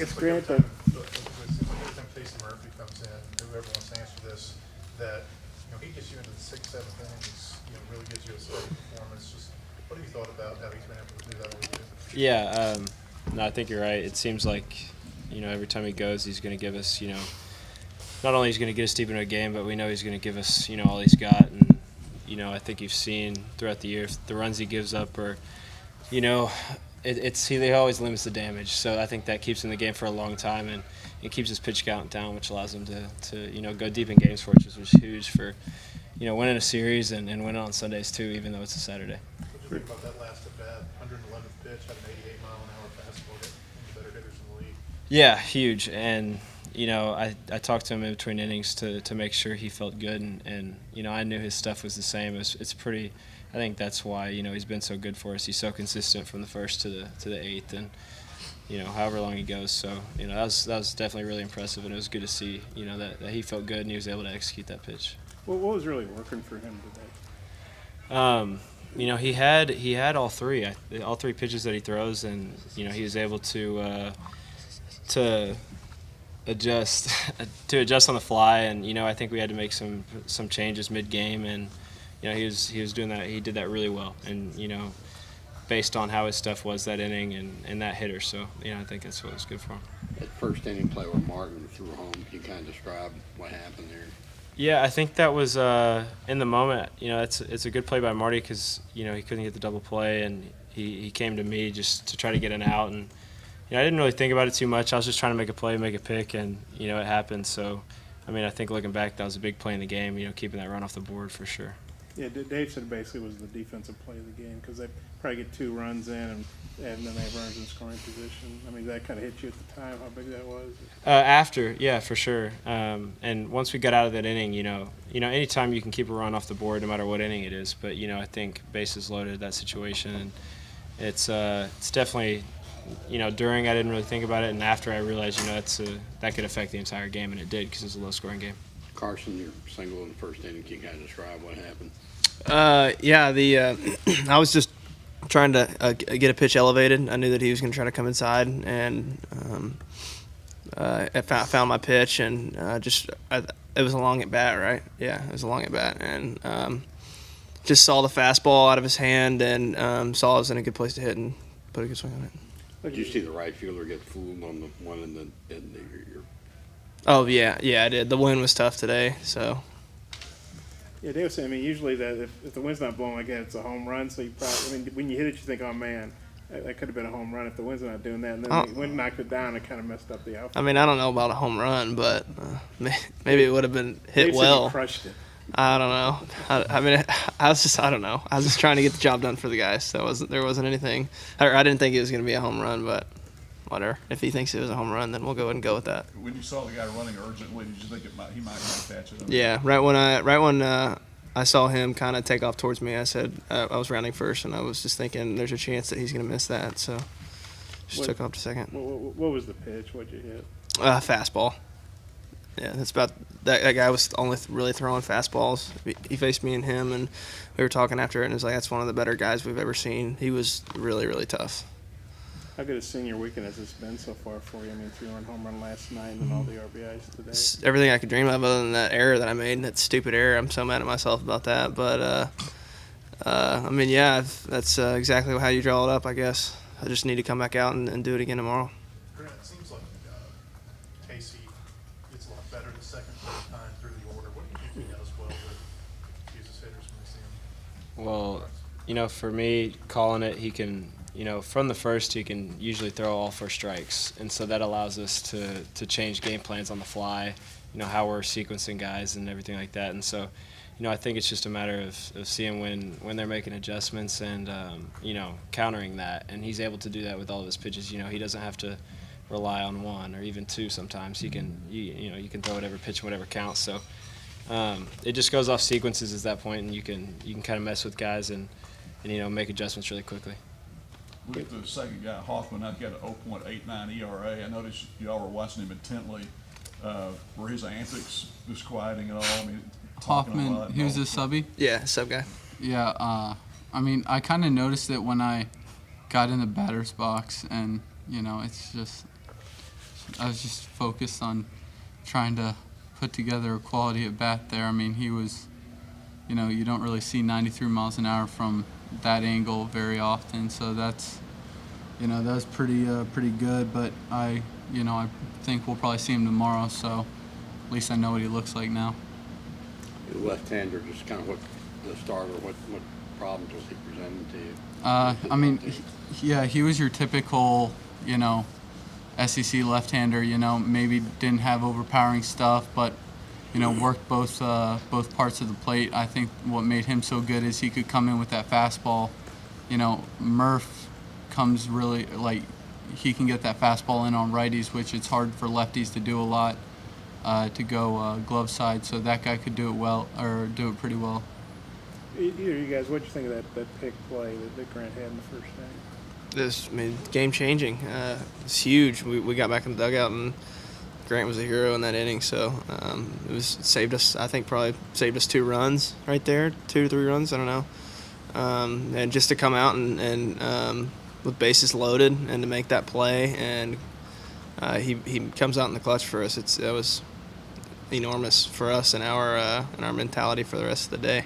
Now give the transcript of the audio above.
It's like Grant. every time Casey Murphy comes in, whoever wants to answer this, that he gets you into the 6th, 7th innings, really gives you a steady performance. Just what have you thought about how he's been able to do that with you? Yeah, no, I think you're right. It seems like every time he goes, he's going to give us not only he's going to get us deep into a game, but we know he's going to give us all he's got. And I think you've seen throughout the year if the runs he gives up are he always limits the damage. So I think that keeps him in the game for a long time, and it keeps his pitch count down, which allows him to go deep in games for us, which was huge for winning a series and winning on Sundays too, even though it's a Saturday. What do you think about that last at bat? 111th pitch, had an 88-mile-an-hour fastball, hit one of the better hitters in the league. Yeah, huge. And I talked to him in between innings to make sure he felt good, and I knew his stuff was the same. It's pretty. I think that's why he's been so good for us. He's so consistent from the first to the 8th, and however long he goes. So that was definitely really impressive, and it was good to see that he felt good and he was able to execute that pitch. What was really working for him today? He had all three pitches that he throws, and he was able to adjust on the fly, and I think we had to make some changes mid-game, and he was doing that. He did that really well, and based on how his stuff was that inning and that hitter. So I think that's what was good for him. That first inning play where Martin threw home, can you kind of describe what happened there? Yeah, I think that was in the moment. It's a good play by Marty because he couldn't get the double play, and he came to me just to try to get an out, and I didn't really think about it too much. I was just trying to make a play, make a pick, and it happened. So I think looking back, that was a big play in the game. Keeping that run off the board for sure. Yeah, Dave said basically was the defensive play of the game because they probably get 2 runs in and then they have runners in scoring position. That kind of hit you at the time, how big that was? After, yeah, for sure. And once we got out of that inning, anytime you can keep a run off the board, no matter what inning it is. But I think bases loaded that situation, and it's definitely. During I didn't really think about it, and after I realized, that could affect the entire game, and it did because it was a low-scoring game. Carson, your single in the first inning, can you kind of describe what happened? I was just trying to get a pitch elevated. I knew that he was going to try to come inside, and I found my pitch, and it was a long at bat, right? Yeah, it was a long at bat, and just saw the fastball out of his hand, and saw it was in a good place to hit and put a good swing on it. Did you see the right fielder get fooled on the one in the Oh, yeah, I did. The wind was tough today, so. Yeah, Dave was saying, usually that if the wind's not blowing like that, it's a home run. So you probably, when you hit it, you think, oh, man, that could have been a home run if the wind's not doing that. And then the wind knocked it down and kind of messed up the outfield. I don't know about a home run, but maybe it would have been hit Dave well. Said he crushed it. I don't know. I don't know. I was just trying to get the job done for the guys. So there wasn't anything. I didn't think it was going to be a home run, but whatever. If he thinks it was a home run, then we'll go ahead and go with that. When you saw the guy running urgently, did you think he might catch it? Yeah, right when I saw him kind of take off towards me, I said I was rounding first, and I was just thinking there's a chance that he's going to miss that. So just took off to second. What was the pitch? What'd you hit? Fastball. Yeah, that's about that guy was only really throwing fastballs. He faced me and him, and we were talking after it, and it was like, that's one of the better guys we've ever seen. He was really, really tough. How good a senior weekend has this been so far for you? 3-run home run last night and all the RBIs today. It's everything I could dream of other than that error that I made, that stupid error. I'm so mad at myself about that. But, yeah, that's exactly how you draw it up, I guess. I just need to come back out and do it again tomorrow. Grant, it seems like Casey gets a lot better the second, third time through the order. What do you think he does well with Jesus hitters when they see him? Well, for me, calling it, he can – from the first, he can usually throw all 4 strikes, and so that allows us to change game plans on the fly, how we're sequencing guys and everything like that. And so, I think it's just a matter of seeing when they're making adjustments and, countering that. And he's able to do that with all of his pitches. He doesn't have to rely on 1 or even 2 sometimes. He can, you can throw whatever pitch, whatever counts. So it just goes off sequences at that point, and you can kind of mess with guys and make adjustments really quickly. We get to the second guy, Hoffman. I've got an 0.89 ERA. I noticed y'all were watching him intently. Were his antics disquieting at all? Hoffman, he was a subby? Yeah, sub guy. Yeah, I kind of noticed it when I got in the batter's box, and, it's I was just focused on trying to put together a quality at bat there. I mean, he was, you don't really see 93 miles an hour from that angle very often, so that's, that was pretty good. But I think we'll probably see him tomorrow, so at least I know what he looks like now. The left-hander, just kind of what the starter, what problems was he presenting to you? I mean, he was your typical, SEC left-hander. Maybe didn't have overpowering stuff, but worked both parts of the plate. I think what made him so good is he could come in with that fastball. Murph comes really he can get that fastball in on righties, which it's hard for lefties to do a lot. To go glove side, so that guy could do it well, or do it pretty well. Either you guys, what'd you think of that pick play that Grant had in the first inning? Game changing. It's huge. We got back in the dugout and Grant was a hero in that inning. So saved us. I think probably saved us 2 runs right there, 2 to 3 runs. I don't know. And just to come out and with bases loaded and to make that play, and he comes out in the clutch for us. That was enormous for us and our mentality for the rest of the day.